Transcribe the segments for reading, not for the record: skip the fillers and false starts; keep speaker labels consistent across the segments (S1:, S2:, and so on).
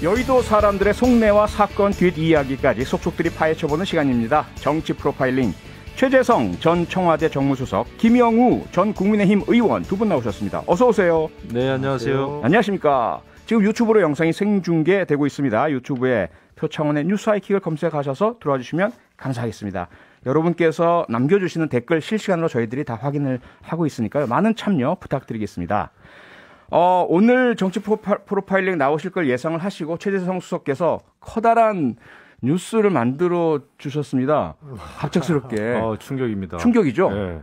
S1: 여의도 사람들의 속내와 사건 뒷이야기까지 속속들이 파헤쳐보는 시간입니다. 정치 프로파일링 최재성 전 청와대 정무수석, 김영우 전 국민의힘 의원 두 분 나오셨습니다. 어서 오세요.
S2: 네, 안녕하세요.
S1: 안녕하십니까. 지금 유튜브로 영상이 생중계되고 있습니다. 유튜브에 표창원의 뉴스 하이킥을 검색하셔서 들어와 주시면 감사하겠습니다. 여러분께서 남겨주시는 댓글 실시간으로 저희들이 다 확인을 하고 있으니까요. 많은 참여 부탁드리겠습니다. 오늘 정치 프로파일링 나오실 걸 예상을 하시고 최재성 수석께서 커다란 뉴스를 만들어 주셨습니다. 갑작스럽게.
S2: 충격입니다.
S1: 충격이죠.
S2: 네.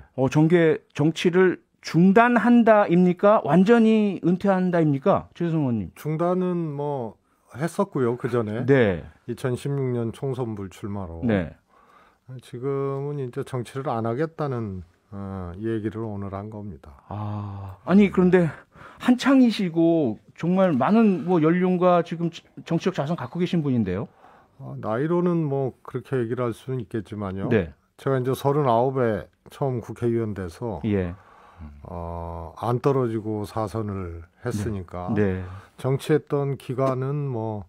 S1: 정치를 중단한다입니까? 완전히 은퇴한다입니까? 최재성 의원님.
S3: 중단은 뭐 했었고요. 그 전에.
S1: 네.
S3: 2016년 총선 불출마로.
S1: 네.
S3: 지금은 이제 정치를 안 하겠다는 얘기를 오늘 한 겁니다.
S1: 아니 그런데 한창이시고 정말 많은 연륜과 지금 정치적 자산 갖고 계신 분인데요.
S3: 나이로는 뭐 그렇게 얘기를 할 수는 있겠지만요.
S1: 네.
S3: 제가 이제 39에 처음 국회의원 돼서
S1: 예.
S3: 안 떨어지고 사선을 했으니까
S1: 네.
S3: 정치했던 기간은 뭐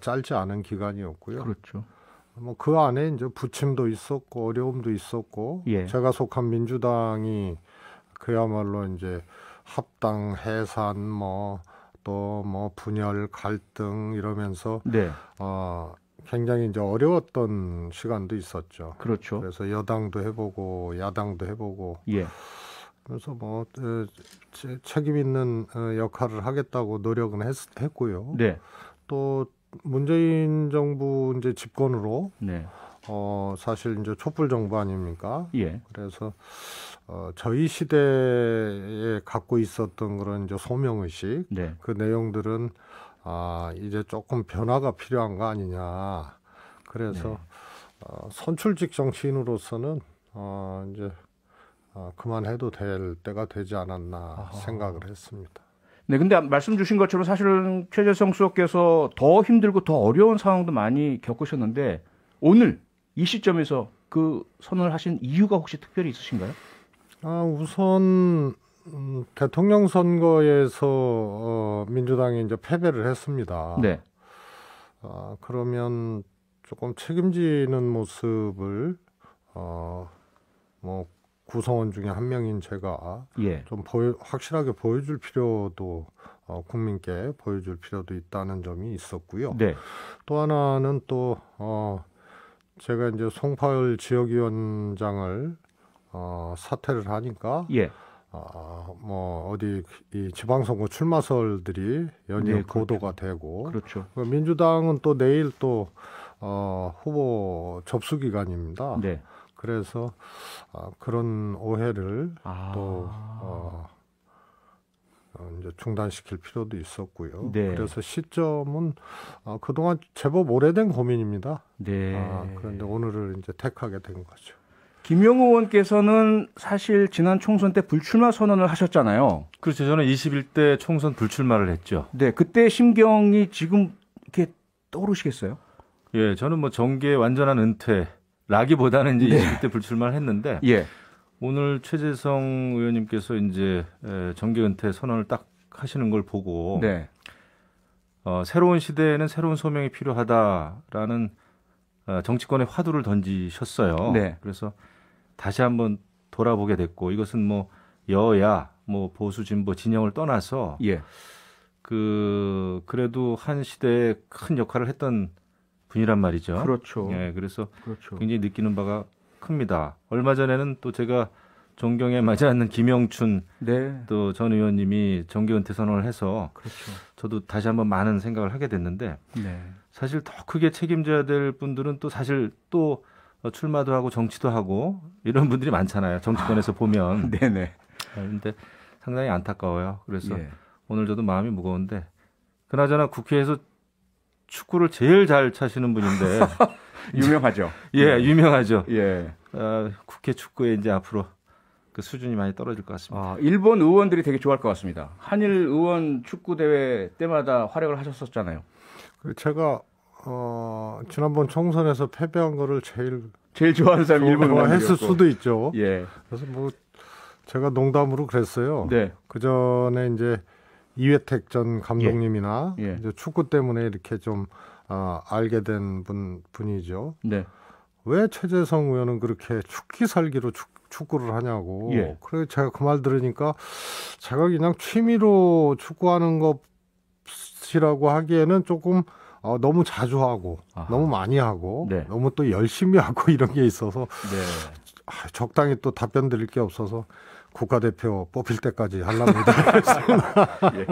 S3: 짧지 않은 기간이었고요.
S1: 그렇죠.
S3: 뭐 그 안에 이제 부침도 있었고 어려움도 있었고
S1: 예.
S3: 제가 속한 민주당이 그야말로 이제 합당 해산 또 분열 갈등 이러면서
S1: 네.
S3: 굉장히 이제 어려웠던 시간도 있었죠.
S1: 그렇죠.
S3: 그래서 여당도 해보고 야당도 해보고
S1: 예.
S3: 그래서 책임 있는 역할을 하겠다고 노력은 했고요.
S1: 네.
S3: 또 문재인 정부 이제 집권으로
S1: 네.
S3: 사실 이제 촛불 정부 아닙니까?
S1: 예.
S3: 그래서 저희 시대에 갖고 있었던 그런 이제 소명의식,
S1: 네.
S3: 그 내용들은 이제 조금 변화가 필요한 거 아니냐. 그래서 선출직 정치인으로서는 이제 그만해도 될 때가 되지 않았나 생각을 했습니다.
S1: 네, 근데 말씀 주신 것처럼 사실은 최재성 수석께서 더 힘들고 더 어려운 상황도 많이 겪으셨는데 오늘 이 시점에서 그 선언을 하신 이유가 혹시 특별히 있으신가요?
S3: 우선 대통령 선거에서 민주당이 이제 패배를 했습니다.
S1: 네.
S3: 그러면 조금 책임지는 모습을 구성원 중에 한 명인 제가 좀 확실하게 보여줄 필요도 국민께 보여줄 필요도 있다는 점이 있었고요.
S1: 네.
S3: 또 하나는 또 제가 이제 송파을 지역위원장을 사퇴를 하니까 어디 이 지방선거 출마설들이 연이어 보도가 되고
S1: 그렇죠.
S3: 민주당은 또 내일 또 후보 접수 기간입니다.
S1: 네.
S3: 그래서 그런 오해를 또 이제 중단시킬 필요도 있었고요.
S1: 네.
S3: 그래서 시점은 그동안 제법 오래된 고민입니다.
S1: 네.
S3: 그런데 오늘을 이제 택하게 된 거죠.
S1: 김영우 의원께서는 사실 지난 총선 때 불출마 선언을 하셨잖아요.
S2: 그렇죠. 저는 21대 총선 불출마를 했죠.
S1: 네. 그때 심경이 지금 이렇게 떠오르시겠어요?
S2: 예, 저는 뭐 정계 완전한 은퇴라기보다는 이제 21대 불출마를 했는데 오늘 최재성 의원님께서 이제 정계 은퇴 선언을 딱 하시는 걸 보고 새로운 시대에는 새로운 소명이 필요하다라는 정치권의 화두를 던지셨어요.
S1: 네.
S2: 그래서 다시 한번 돌아보게 됐고 이것은 뭐 여야, 뭐 보수 진보 진영을 떠나서 그래도 한 시대에 큰 역할을 했던 분이란 말이죠.
S1: 그렇죠.
S2: 예, 그래서 굉장히 느끼는 바가 큽니다. 얼마 전에는 또 제가 존경에 맞지 않는 김영춘 또 전 의원님이 정계 은퇴 선언을 해서 저도 다시 한번 많은 생각을 하게 됐는데 사실 더 크게 책임져야 될 분들은 또 사실 또 출마도 하고 정치도 하고 이런 분들이 많잖아요. 정치권에서 보면.
S1: 네네.
S2: 그런데 상당히 안타까워요. 그래서 오늘 저도 마음이 무거운데 그나저나 국회에서 축구를 제일 잘 차시는 분인데
S1: 유명하죠.
S2: 유명하죠.
S1: 예.
S2: 국회 축구에 이제 앞으로 그 수준이 많이 떨어질 것 같습니다.
S1: 일본 의원들이 되게 좋아할 것 같습니다. 한일 의원 축구 대회 때마다 활약을 하셨었잖아요.
S3: 제가 지난번 총선에서 패배한 거를
S1: 제일 좋아하는 사람이 일본 의원이었고
S3: 했을 수도 있죠.
S1: 예.
S3: 그래서 뭐 제가 농담으로 그랬어요.
S1: 네.
S3: 그 전에 이제 이회택 전 감독님이나
S1: 예.
S3: 이제 축구 때문에 이렇게 좀 알게 된 분이죠.
S1: 네.
S3: 왜 최재성 의원은 그렇게 죽기 살기로 축구를 하냐고.
S1: 예.
S3: 그래서 제가 그 말 들으니까 제가 그냥 취미로 축구하는 것이라고 하기에는 조금 너무 자주 하고 너무 많이 하고
S1: 네.
S3: 너무 또 열심히 하고 이런 게 있어서
S1: 네.
S3: 적당히 또 답변 드릴 게 없어서 국가대표 뽑힐 때까지 하려합니다.
S1: 예.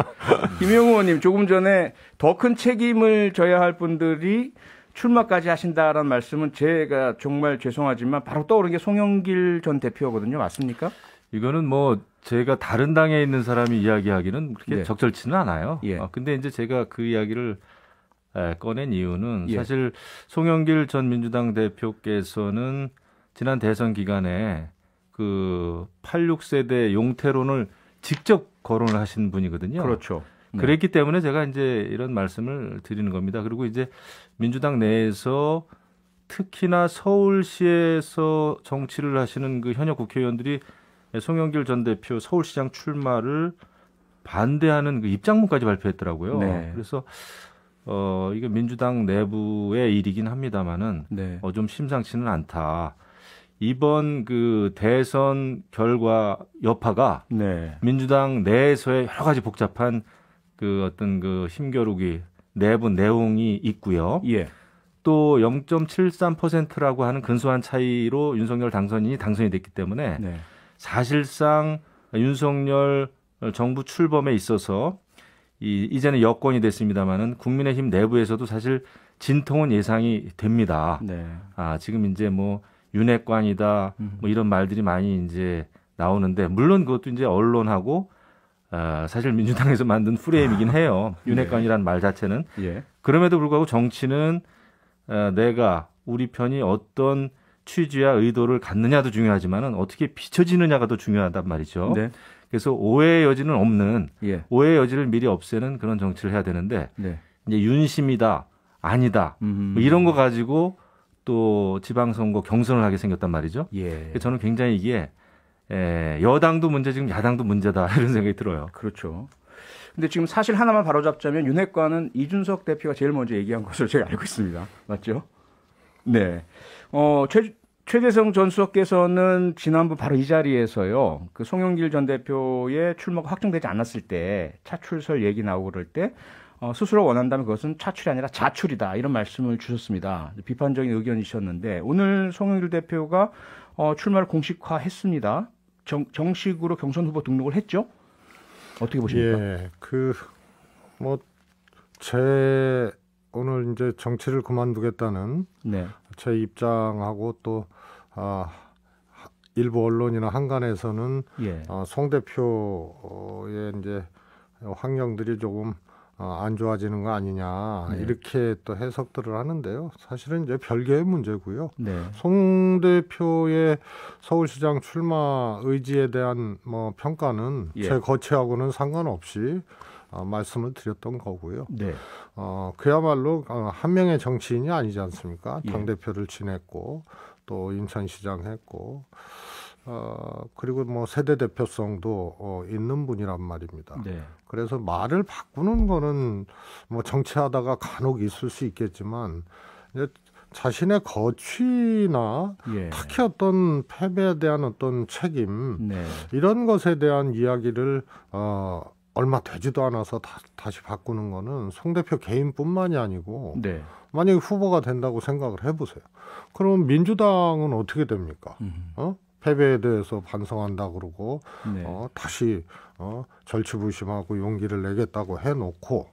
S1: 김영우 의원님, 조금 전에 더 큰 책임을 져야 할 분들이 출마까지 하신다라는 말씀은 제가 정말 죄송하지만 바로 떠오른 게 송영길 전 대표거든요. 맞습니까?
S2: 이거는 뭐 제가 다른 당에 있는 사람이 이야기하기는 그렇게
S1: 네.
S2: 적절치는 않아요.
S1: 예.
S2: 근데 이제 제가 그 이야기를 꺼낸 이유는
S1: 예.
S2: 사실 송영길 전 민주당 대표께서는 지난 대선 기간에 그 86세대 용태론을 직접 거론을 하신 분이거든요.
S1: 그렇죠. 네.
S2: 그랬기 때문에 제가 이제 이런 말씀을 드리는 겁니다. 그리고 이제 민주당 내에서 특히나 서울시에서 정치를 하시는 그 현역 국회의원들이 송영길 전 대표 서울시장 출마를 반대하는 그 입장문까지 발표했더라고요.
S1: 네.
S2: 그래서 이게 민주당 내부의 일이긴 합니다만은
S1: 네.
S2: 좀 심상치는 않다. 이번 그 대선 결과 여파가
S1: 네.
S2: 민주당 내에서의 여러 가지 복잡한 그 어떤 그 힘겨루기 내부 내용이 있고요.
S1: 예.
S2: 또 0.73%라고 하는 근소한 차이로 윤석열 당선인이 당선이 됐기 때문에
S1: 네.
S2: 사실상 윤석열 정부 출범에 있어서 이제는 여권이 됐습니다만은 국민의힘 내부에서도 사실 진통은 예상이 됩니다.
S1: 네.
S2: 지금 이제 뭐 윤핵관이다 뭐 이런 말들이 많이 이제 나오는데 물론 그것도 이제 언론하고 사실 민주당에서 만든 프레임이긴 해요. 윤핵관이라는 말 자체는.
S1: 예.
S2: 그럼에도 불구하고 정치는 내가 우리 편이 어떤 취지와 의도를 갖느냐도 중요하지만은 어떻게 비춰지느냐가 더 중요하단 말이죠.
S1: 네.
S2: 그래서 오해의 여지는 없는
S1: 예.
S2: 오해의 여지를 미리 없애는 그런 정치를 해야 되는데
S1: 네.
S2: 이제 윤심이다 아니다 뭐 이런 거 가지고 또 지방선거 경선을 하게 생겼단 말이죠.
S1: 예.
S2: 저는 굉장히 이게 여당도 문제 지금 야당도 문제다 이런 생각이 들어요.
S1: 그렇죠. 근데 지금 사실 하나만 바로잡자면 윤핵관은 이준석 대표가 제일 먼저 얘기한 것으로 제가 알고 있습니다. 맞죠? 네. 최재성 전 수석께서는 지난번 바로 이 자리에서요. 그 송영길 전 대표의 출마가 확정되지 않았을 때 차출설 얘기 나오고 그럴 때 스스로 원한다면 그것은 차출이 아니라 자출이다. 이런 말씀을 주셨습니다. 비판적인 의견이셨는데 오늘 송영길 대표가 출마를 공식화했습니다. 정식으로 경선 후보 등록을 했죠? 어떻게 보십니까?
S3: 예, 오늘 이제 정치를 그만두겠다는
S1: 네.
S3: 제 입장하고 또 일부 언론이나 한간에서는
S1: 예.
S3: 송 대표의 이제 환경들이 조금 안 좋아지는 거 아니냐 이렇게 또 해석들을 하는데요. 사실은 이제 별개의 문제고요.
S1: 네.
S3: 송 대표의 서울시장 출마 의지에 대한 평가는 제 거취하고는 상관없이 말씀을 드렸던 거고요.
S1: 네.
S3: 그야말로 한 명의 정치인이 아니지 않습니까? 당대표를 지냈고 또 인천시장 했고 그리고 세대 대표성도 있는 분이란 말입니다.
S1: 네.
S3: 그래서 말을 바꾸는 거는 정치하다가 간혹 있을 수 있겠지만 이제 자신의 거취나 특히 어떤 패배에 대한 어떤 책임 이런 것에 대한 이야기를 얼마 되지도 않아서 다시 바꾸는 거는 송 대표 개인뿐만이 아니고 만약에 후보가 된다고 생각을 해보세요. 그럼 민주당은 어떻게 됩니까? 패배에 대해서 반성한다 그러고 다시 절치부심하고 용기를 내겠다고 해놓고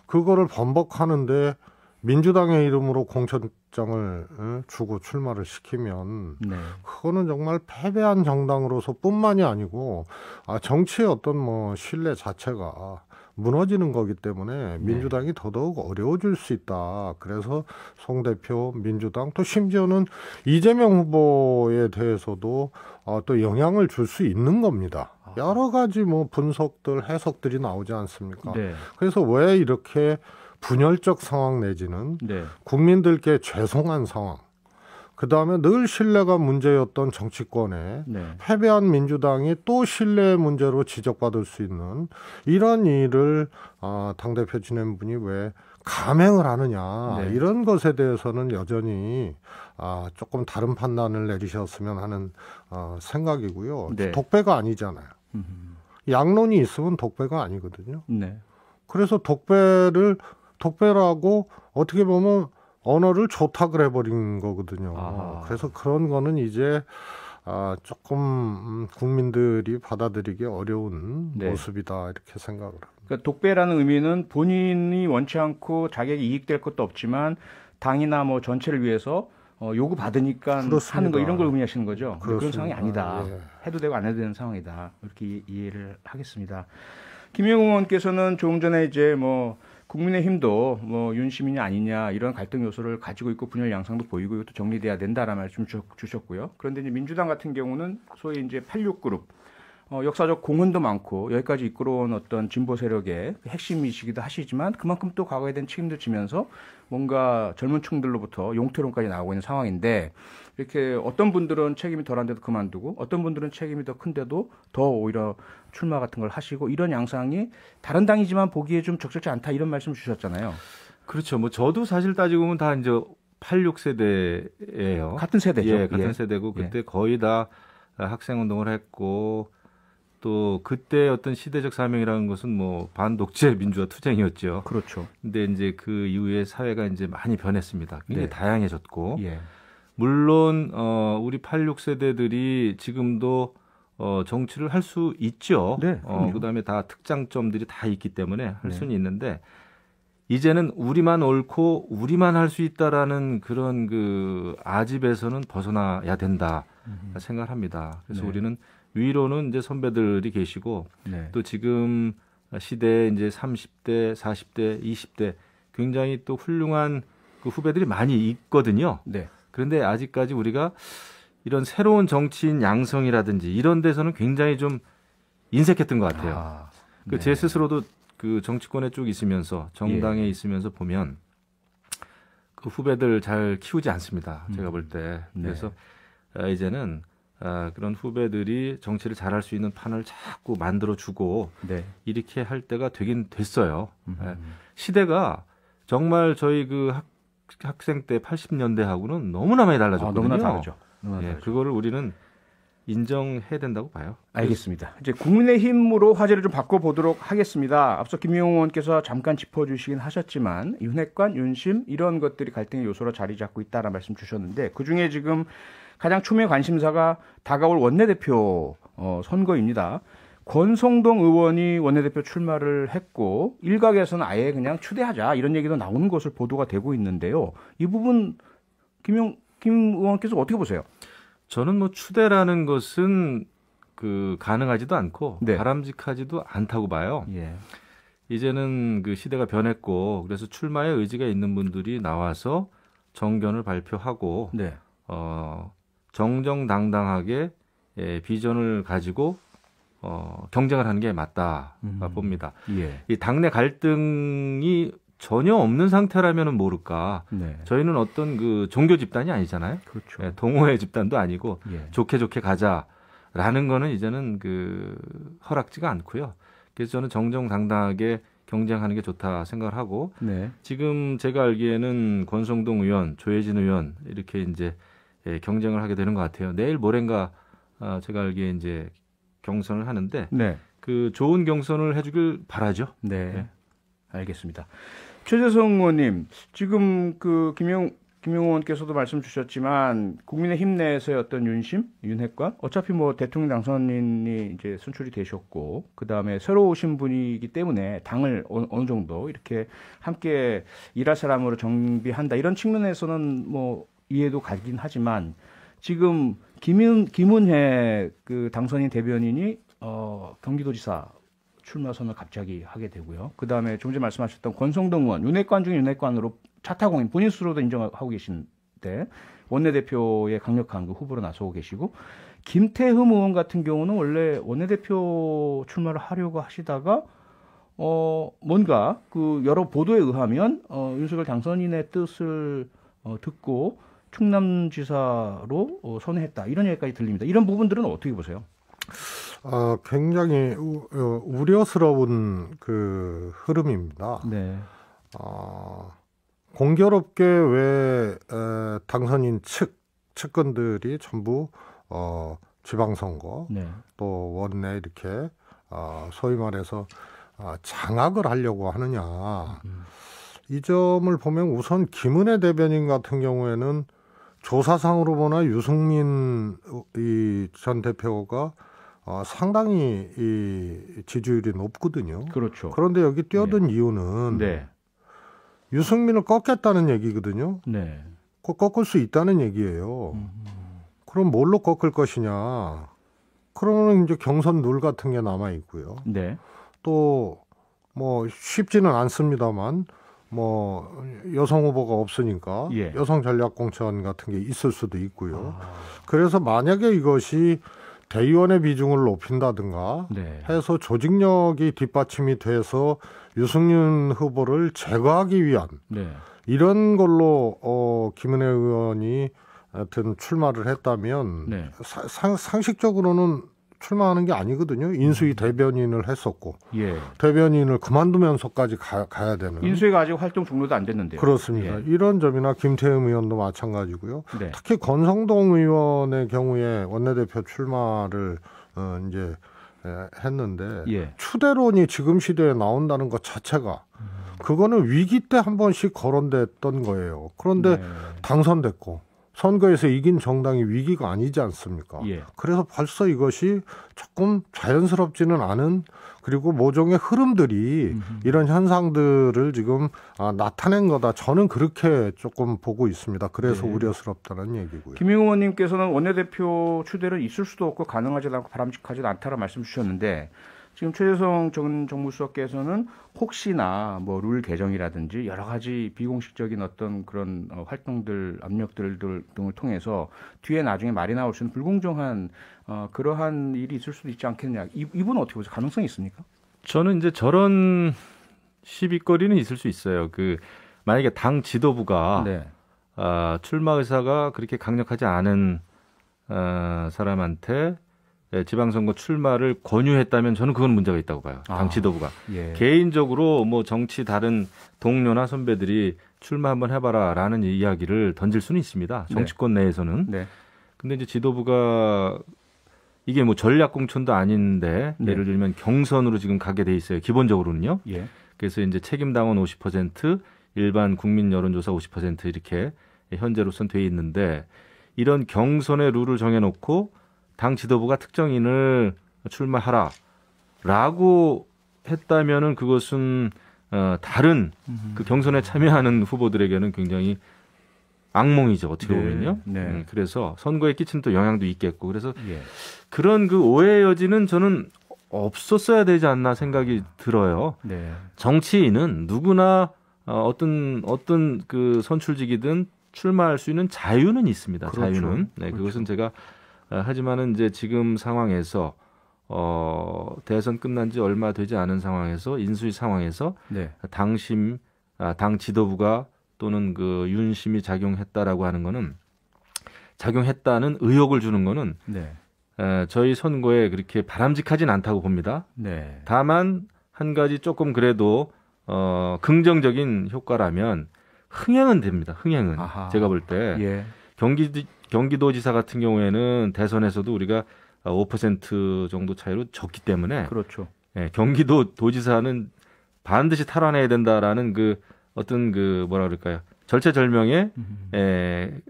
S3: 그거를 번복하는데 민주당의 이름으로 공천장을 주고 출마를 시키면 그거는 정말 패배한 정당으로서 뿐만이 아니고 정치의 어떤 신뢰 자체가 무너지는 거기 때문에 민주당이 더더욱 어려워질 수 있다. 그래서 송 대표, 민주당 또 심지어는 이재명 후보에 대해서도 또 영향을 줄 수 있는 겁니다. 여러 가지 분석들, 해석들이 나오지 않습니까? 그래서 왜 이렇게 분열적 상황 내지는 국민들께 죄송한 상황 그다음에 늘 신뢰가 문제였던 정치권에
S1: 네.
S3: 패배한 민주당이 또 신뢰 문제로 지적받을 수 있는 이런 일을 당대표 지낸 분이 왜 감행을 하느냐.
S1: 네.
S3: 이런 것에 대해서는 여전히 조금 다른 판단을 내리셨으면 하는 생각이고요.
S1: 네.
S3: 독배가 아니잖아요. 양론이 있으면 독배가 아니거든요.
S1: 네.
S3: 그래서 독배라고 어떻게 보면 언어를 조탁을 해버린 거거든요. 그래서 그런 거는 이제 조금 국민들이 받아들이기 어려운
S1: 네.
S3: 모습이다 이렇게 생각을 합니다.
S1: 그러니까 독배라는 의미는 본인이 원치 않고 자격이 이익될 것도 없지만 당이나 뭐 전체를 위해서 요구 받으니까
S3: 그렇습니다.
S1: 하는 거 이런 걸 의미하시는 거죠. 그런 상황이
S3: 그렇습니다.
S1: 아니다.
S3: 예.
S1: 해도 되고 안 해도 되는 상황이다. 이렇게 이해를 하겠습니다. 김영우 의원께서는 조금 전에 이제 뭐 국민의힘도 뭐 윤심이냐 아니냐 이런 갈등 요소를 가지고 있고 분열 양상도 보이고 이것도 정리돼야 된다라는 말씀 주셨고요. 그런데 이제 민주당 같은 경우는 소위 이제 86그룹 역사적 공헌도 많고 여기까지 이끌어온 어떤 진보 세력의 핵심이시기도 하시지만 그만큼 또 과거에 대한 책임도 지면서 뭔가 젊은 층들로부터 용태론까지 나오고 있는 상황인데 이렇게 어떤 분들은 책임이 덜한데도 그만두고 어떤 분들은 책임이 더 큰데도 더 오히려 출마 같은 걸 하시고 이런 양상이 다른 당이지만 보기에 좀 적절치 않다 이런 말씀 주셨잖아요.
S2: 그렇죠. 뭐 저도 사실 따지고 보면 다 이제 86세대예요.
S1: 같은 세대죠.
S2: 예, 같은 세대고 그때 거의 다 학생 운동을 했고 또 그때 어떤 시대적 사명이라는 것은 뭐 반독재 민주화 투쟁이었죠.
S1: 그렇죠.
S2: 근데 이제 그 이후에 사회가 이제 많이 변했습니다. 굉장히 다양해졌고
S1: 예.
S2: 물론 우리 86세대들이 지금도 정치를 할 수 있죠.
S1: 네,
S2: 그다음에 다 특장점들이 다 있기 때문에 할 수는 있는데 이제는 우리만 옳고 우리만 할 수 있다라는 그런 그 아집에서는 벗어나야 된다 생각합니다. 그래서 우리는 위로는 이제 선배들이 계시고 또 지금 시대에 이제 30대, 40대, 20대 굉장히 또 훌륭한 그 후배들이 많이 있거든요.
S1: 네.
S2: 그런데 아직까지 우리가 이런 새로운 정치인 양성이라든지 이런 데서는 굉장히 좀 인색했던 것 같아요. 제 스스로도 그 정치권에 쭉 있으면서 정당에 있으면서 보면 그 후배들 잘 키우지 않습니다. 제가 볼 때. 그래서 이제는 그런 후배들이 정치를 잘할 수 있는 판을 자꾸 만들어주고 이렇게 할 때가 되긴 됐어요. 시대가 정말 저희 그 학생 때 80년대하고는 너무나 많이 달라졌거든요.
S1: 너무나 다르죠.
S2: 그거를 우리는 인정해야 된다고 봐요.
S1: 알겠습니다. 이제 국민의힘으로 화제를 좀 바꿔보도록 하겠습니다. 앞서 김용호 의원께서 잠깐 짚어주시긴 하셨지만 윤핵관, 윤심 이런 것들이 갈등의 요소로 자리 잡고 있다라는 말씀 주셨는데 그중에 지금 가장 초미의 관심사가 다가올 원내대표 선거입니다. 권성동 의원이 원내대표 출마를 했고 일각에서는 아예 그냥 추대하자 이런 얘기도 나오는 것을 보도가 되고 있는데요. 이 부분 김 의원께서 어떻게 보세요?
S2: 저는 뭐 추대라는 것은 그 가능하지도 않고 바람직하지도 않다고 봐요. 이제는 그 시대가 변했고 그래서 출마의 의지가 있는 분들이 나와서 정견을 발표하고 정정당당하게 비전을 가지고 경쟁을 하는 게 맞다 봅니다. 이 당내 갈등이 전혀 없는 상태라면은 모를까. 저희는 어떤 그 종교 집단이 아니잖아요.
S1: 그렇죠.
S2: 동호회 집단도 아니고 좋게 가자라는 거는 이제는 그 허락지가 않고요. 그래서 저는 정정당당하게 경쟁하는 게 좋다 생각을 하고 지금 제가 알기에는 권성동 의원, 조혜진 의원 이렇게 이제 경쟁을 하게 되는 것 같아요. 내일 모레인가 제가 알기에 이제 경선을 하는데 그 좋은 경선을 해주길 바라죠.
S1: 알겠습니다. 최재성 의원님, 지금 그 김용호 의원께서도 말씀 주셨지만 국민의힘 내에서의 어떤 윤심, 윤핵관, 어차피 뭐 대통령 당선인이 이제 선출이 되셨고 그 다음에 새로 오신 분이기 때문에 당을 어느 정도 이렇게 함께 일할 사람으로 정비한다 이런 측면에서는 뭐 이해도 가긴 하지만 지금 김은혜 그 당선인 대변인이 경기도지사 출마 선언을 갑자기 하게 되고요. 그 다음에 좀 전에 말씀하셨던 권성동 의원, 윤핵관 중에 윤핵관으로 차타공인 본인 스스로도 인정하고 계신데 원내대표의 강력한 그 후보로 나서고 계시고 김태흠 의원 같은 경우는 원래 원내대표 출마를 하려고 하시다가 뭔가 그 여러 보도에 의하면 윤석열 당선인의 뜻을 듣고 충남지사로 선회했다 이런 얘기까지 들립니다. 이런 부분들은 어떻게 보세요?
S3: 굉장히 우려스러운 그 흐름입니다.
S1: 네.
S3: 공교롭게 왜 당선인 측근들이 전부 지방선거
S1: 네.
S3: 또 원내 이렇게 소위 말해서 장악을 하려고 하느냐. 이 점을 보면 우선 김은혜 대변인 같은 경우에는 조사상으로 보나 유승민 전 대표가 상당히 이 지지율이 높거든요.
S1: 그렇죠.
S3: 그런데 여기 뛰어든 이유는
S1: 네.
S3: 유승민을 꺾겠다는 얘기거든요.
S1: 네.
S3: 꺾을 수 있다는 얘기예요. 그럼 뭘로 꺾을 것이냐? 그러면 이제 경선 룰 같은 게 남아 있고요.
S1: 네.
S3: 또 뭐 쉽지는 않습니다만 뭐 여성 후보가 없으니까
S1: 예.
S3: 여성 전략 공천 같은 게 있을 수도 있고요. 그래서 만약에 이것이 대의원의 비중을 높인다든가
S1: 네.
S3: 해서 조직력이 뒷받침이 돼서 유승윤 후보를 제거하기 위한
S1: 네.
S3: 이런 걸로 김은혜 의원이 하여튼 출마를 했다면
S1: 네.
S3: 상식적으로는 출마하는 게 아니거든요. 인수위 대변인을 했었고
S1: 예.
S3: 대변인을 그만두면서까지 가야 되는.
S1: 인수위가 아직 활동 종료도 안 됐는데요.
S3: 그렇습니다.
S1: 예.
S3: 이런 점이나 김태흠 의원도 마찬가지고요.
S1: 네.
S3: 특히 권성동 의원의 경우에 원내대표 출마를 이제 했는데
S1: 예.
S3: 추대론이 지금 시대에 나온다는 것 자체가 그거는 위기 때 한 번씩 거론됐던 거예요. 그런데
S1: 네.
S3: 당선됐고 선거에서 이긴 정당이 위기가 아니지 않습니까?
S1: 예.
S3: 그래서 벌써 이것이 조금 자연스럽지는 않은 그리고 모종의 흐름들이 이런 현상들을 지금 나타낸 거다. 저는 그렇게 조금 보고 있습니다. 그래서
S1: 네.
S3: 우려스럽다는 얘기고요.
S1: 김용 의원님께서는 원내대표 추대는 있을 수도 없고 가능하지도 않고 바람직하지도 않다라고 말씀 주셨는데 지금 최재성 전 정무수석께서는 혹시나 뭐 룰 개정이라든지 여러 가지 비공식적인 어떤 그런 활동들, 압력들 등을 통해서 뒤에 나중에 말이 나올 수 있는 불공정한 그러한 일이 있을 수도 있지 않겠느냐. 이분은 어떻게 보세요? 가능성이 있습니까?
S2: 저는 이제 저런 시비거리는 있을 수 있어요. 만약에 당 지도부가
S1: 네.
S2: 출마 의사가 그렇게 강력하지 않은 사람한테 지방선거 출마를 권유했다면 저는 그건 문제가 있다고 봐요. 당 지도부가.
S1: 예.
S2: 개인적으로 뭐 정치 다른 동료나 선배들이 출마 한번 해봐라라는 이야기를 던질 수는 있습니다. 정치권 내에서는.
S1: 네.
S2: 근데 이제 지도부가 이게 뭐 전략 공천도 아닌데
S1: 네.
S2: 예를 들면 경선으로 지금 가게 돼 있어요. 기본적으로는요.
S1: 예.
S2: 그래서 이제 책임당원 50%, 일반 국민 여론조사 50% 이렇게 현재로선 돼 있는데 이런 경선의 룰을 정해놓고 당 지도부가 특정인을 출마하라라고 했다면은 그것은 다른 그 경선에 참여하는 후보들에게는 굉장히 악몽이죠. 어떻게 보면요.
S1: 네.
S2: 그래서 선거에 끼치는 또 영향도 있겠고 그래서
S1: 예.
S2: 그런 그 오해의 여지는 저는 없었어야 되지 않나 생각이 들어요.
S1: 네.
S2: 정치인은 누구나 어떤 그 선출직이든 출마할 수 있는 자유는 있습니다.
S1: 그렇죠.
S2: 자유는. 네, 그것은 제가 하지만은 이제 지금 상황에서 대선 끝난 지 얼마 되지 않은 상황에서 인수위 상황에서
S1: 네.
S2: 당 지도부가 또는 그 윤심이 작용했다라고 하는 거는 작용했다는 의혹을 주는 거는
S1: 네.
S2: 저희 선거에 그렇게 바람직하진 않다고 봅니다.
S1: 네.
S2: 다만 한 가지 조금 그래도 긍정적인 효과라면 흥행은 됩니다. 흥행은
S1: 아하.
S2: 제가 볼 때
S1: 예.
S2: 경기도지사 같은 경우에는 대선에서도 우리가 5% 정도 차이로 졌기 때문에
S1: 그렇죠.
S2: 경기도 도지사는 반드시 탈환해야 된다라는 그 어떤 그 뭐라 그럴까요? 절체절명의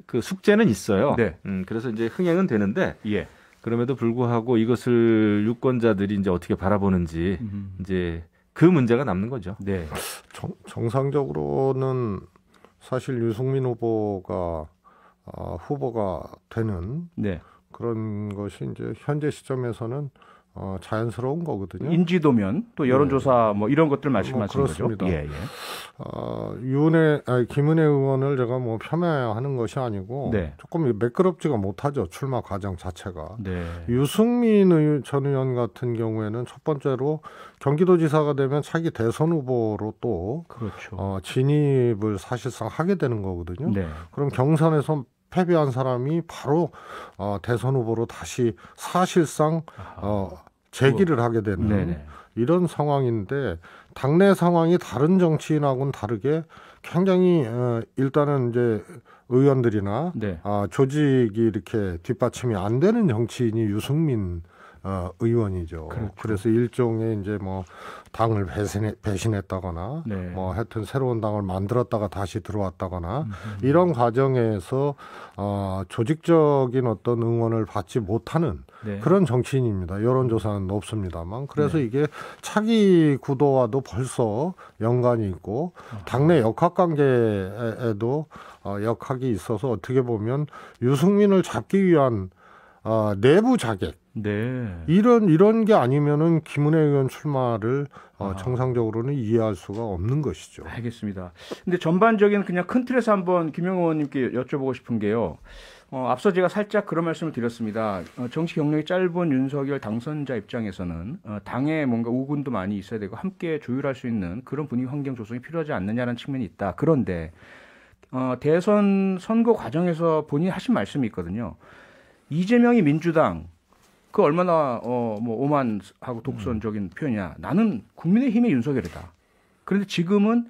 S2: 그 숙제는 있어요.
S1: 네.
S2: 그래서 이제 흥행은 되는데
S1: 예.
S2: 그럼에도 불구하고 이것을 유권자들이 이제 어떻게 바라보는지 이제 그 문제가 남는 거죠.
S1: 네.
S3: 정상적으로는 사실 유승민 후보가 후보가 되는
S1: 네.
S3: 그런 것이 이제 현재 시점에서는 자연스러운 거거든요.
S1: 인지도면 또 여론조사 뭐 이런 것들 말씀하시는 거죠.
S3: 그렇습니다.
S1: 예, 예.
S3: 김은혜 의원을 제가 뭐 폄하하는 것이 아니고
S1: 네.
S3: 조금 매끄럽지가 못하죠. 출마 과정 자체가.
S1: 네.
S3: 유승민 전 의원 같은 경우에는 첫 번째로 경기도지사가 되면 차기 대선 후보로 또
S1: 그렇죠.
S3: 진입을 사실상 하게 되는 거거든요.
S1: 네.
S3: 그럼 경선에서 패배한 사람이 바로 대선 후보로 다시 사실상 재기를 하게 되는
S1: 네네.
S3: 이런 상황인데 당내 상황이 다른 정치인하고는 다르게 굉장히 일단은 이제 의원들이나
S1: 네.
S3: 조직이 이렇게 뒷받침이 안 되는 정치인이 유승민 의원이죠.
S1: 그렇죠.
S3: 그래서 일종의 이제 뭐 당을 배신했다거나
S1: 네.
S3: 뭐 하여튼 새로운 당을 만들었다가 다시 들어왔다거나 이런 과정에서 조직적인 어떤 응원을 받지 못하는
S1: 네.
S3: 그런 정치인입니다. 여론조사는 높습니다만. 그래서
S1: 네.
S3: 이게 차기 구도와도 벌써 연관이 있고 당내 역학관계에도 역학이 있어서 어떻게 보면 유승민을 잡기 위한 내부 자객
S1: 네.
S3: 이런 게 아니면은 김은혜 의원 출마를 정상적으로는 이해할 수가 없는 것이죠.
S1: 알겠습니다. 근데 전반적인 그냥 큰 틀에서 한번 김영호 의원님께 여쭤보고 싶은 게요. 앞서 제가 살짝 그런 말씀을 드렸습니다. 정치 경력이 짧은 윤석열 당선자 입장에서는 당에 뭔가 우군도 많이 있어야 되고 함께 조율할 수 있는 그런 분위기 환경 조성이 필요하지 않느냐는 측면이 있다. 그런데 대선 선거 과정에서 본인이 하신 말씀이 있거든요. 이재명이 민주당 그 얼마나 뭐 오만하고 독선적인 표현이냐. 나는 국민의힘의 윤석열이다. 그런데 지금은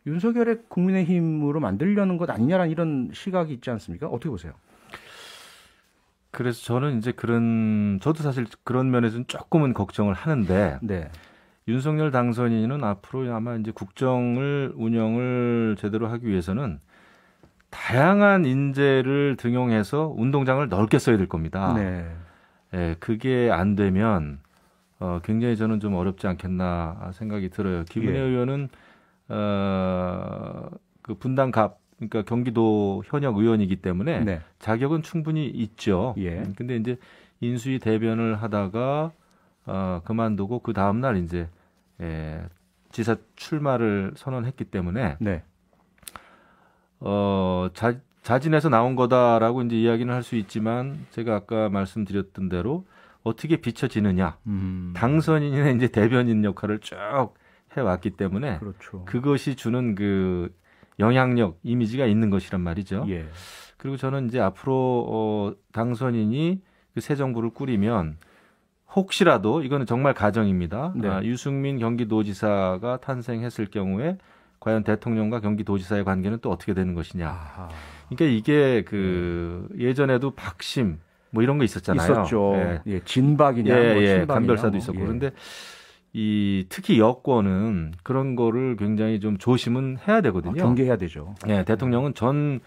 S1: 윤석열의 국민의힘으로 만들려는 것 아니냐라는 이런 시각이 있지 않습니까? 어떻게 보세요?
S2: 그래서 저는 이제 저도 사실 그런 면에서는 조금은 걱정을 하는데
S1: 네.
S2: 윤석열 당선인은 앞으로 아마 이제 국정을 운영을 제대로 하기 위해서는 다양한 인재를 등용해서 운동장을 넓게 써야 될 겁니다.
S1: 네.
S2: 예, 그게 안 되면 굉장히 저는 좀 어렵지 않겠나 생각이 들어요. 김은혜
S1: 예.
S2: 의원은 그 분당갑 그러니까 경기도 현역 의원이기 때문에
S1: 네.
S2: 자격은 충분히 있죠.
S1: 예.
S2: 근데 이제 인수위 대변을 하다가 그만두고 그 다음 날 이제 지사 출마를 선언했기 때문에
S1: 네.
S2: 자진해서 나온 거다라고 이제 이야기는 할 수 있지만 제가 아까 말씀드렸던 대로 어떻게 비춰지느냐. 당선인의 이제 대변인 역할을 쭉 해왔기 때문에
S1: 그렇죠.
S2: 그것이 주는 그 영향력, 이미지가 있는 것이란 말이죠.
S1: 예.
S2: 그리고 저는 이제 앞으로 당선인이 그 새 정부를 꾸리면 혹시라도 이거는 정말 가정입니다.
S1: 네.
S2: 유승민 경기도지사가 탄생했을 경우에 과연 대통령과 경기도지사의 관계는 또 어떻게 되는 것이냐.
S1: 아하.
S2: 그러니까 이게 그 예전에도 박심 뭐 이런 거 있었잖아요.
S1: 있었죠.
S2: 예.
S1: 예. 진박이냐,
S2: 예,
S1: 뭐
S2: 예.
S1: 친박이냐,
S2: 간별사도
S1: 뭐.
S2: 있었고.
S1: 예.
S2: 그런데 특히 여권은 그런 거를 굉장히 좀 조심은 해야 되거든요.
S1: 경계해야 되죠.
S2: 예, 대통령은 전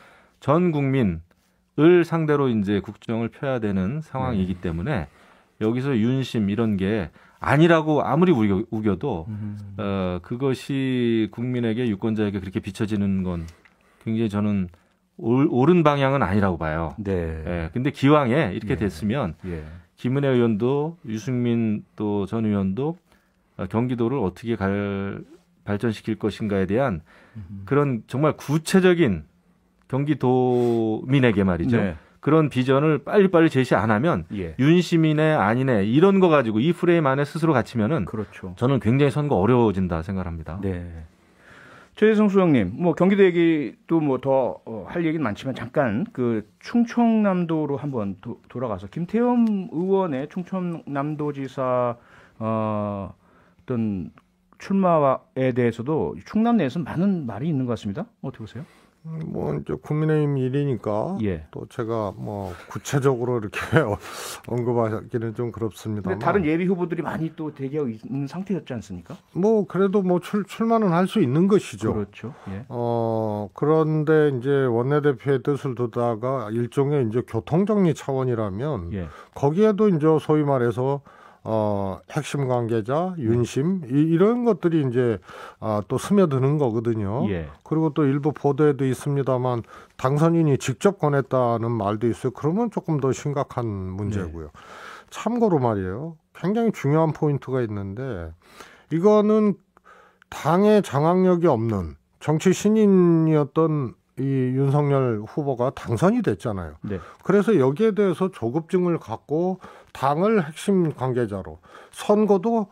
S2: 국민을 상대로 이제 국정을 펴야 되는 상황이기 때문에 여기서 윤심 이런 게 아니라고 아무리 우겨도 그것이 국민에게 유권자에게 그렇게 비춰지는 건 굉장히 저는 옳은 방향은 아니라고 봐요.
S1: 네.
S2: 예, 근데 기왕에 이렇게
S1: 예.
S2: 됐으면
S1: 예.
S2: 김은혜 의원도 유승민 또 전 의원도 경기도를 어떻게 발전시킬 것인가에 대한 그런 정말 구체적인 경기도민에게 말이죠.
S1: 네.
S2: 그런 비전을 빨리빨리 제시 안 하면
S1: 예.
S2: 윤심이네 아니네 이런 거 가지고 이 프레임 안에 스스로 갇히면은
S1: 그렇죠.
S2: 저는 굉장히 선거 어려워진다 생각합니다.
S1: 네. 최재성 수석님, 뭐 경기도 얘기도 뭐 더 할 얘기는 많지만 잠깐 그 충청남도로 한번 돌아가서 김태흠 의원의 충청남도지사 어떤 출마에 대해서도 충남 내에서 많은 말이 있는 것 같습니다. 어떻게 보세요?
S3: 뭐 이제 국민의힘 일이니까
S1: 예.
S3: 또 제가 뭐 구체적으로 이렇게 언급하기는 좀 그렇습니다만.
S1: 근데 다른 예비 후보들이 많이 또 대기하고 있는 상태였지 않습니까?
S3: 뭐 그래도 뭐 출마는 할 수 있는 것이죠.
S1: 그렇죠. 예.
S3: 그런데 이제 원내대표의 뜻을 두다가 일종의 이제 교통정리 차원이라면
S1: 예.
S3: 거기에도 이제 소위 말해서 핵심 관계자, 윤심 이런 것들이 이제 또 스며드는 거거든요.
S1: 예.
S3: 그리고 또 일부 보도에도 있습니다만 당선인이 직접 권했다는 말도 있어요. 그러면 조금 더 심각한 문제고요.
S1: 네.
S3: 참고로 말이에요. 굉장히 중요한 포인트가 있는데 이거는 당의 장악력이 없는 정치 신인이었던 이 윤석열 후보가 당선이 됐잖아요.
S1: 네.
S3: 그래서 여기에 대해서 조급증을 갖고 당을 핵심 관계자로 선거도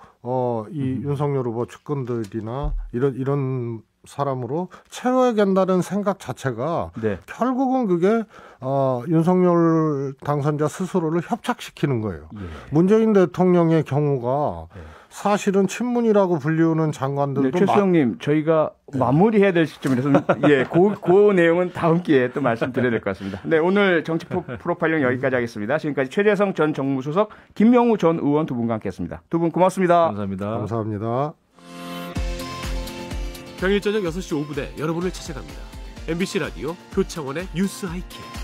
S3: 이 윤석열 후보 측근들이나 이런 사람으로 채워야겠다는 생각 자체가
S1: 네.
S3: 결국은 그게 윤석열 당선자 스스로를 협착시키는 거예요.
S1: 예.
S3: 문재인 대통령의 경우가 사실은 친문이라고 불리우는 장관들도
S1: 네, 최수영님 저희가 마무리해야 될 시점이라서 그 내용은 다음 기회에 또 말씀드려야 될 것 같습니다. 네, 오늘 정치 프로파일링 여기까지 하겠습니다. 지금까지 최재성 전 정무수석, 김명우 전 의원 두 분과 함께했습니다. 두 분 고맙습니다.
S2: 감사합니다.
S3: 감사합니다.
S4: 평일 저녁 6시 5분에 여러분을 찾아갑니다. MBC 라디오 표창원의 뉴스 하이킥.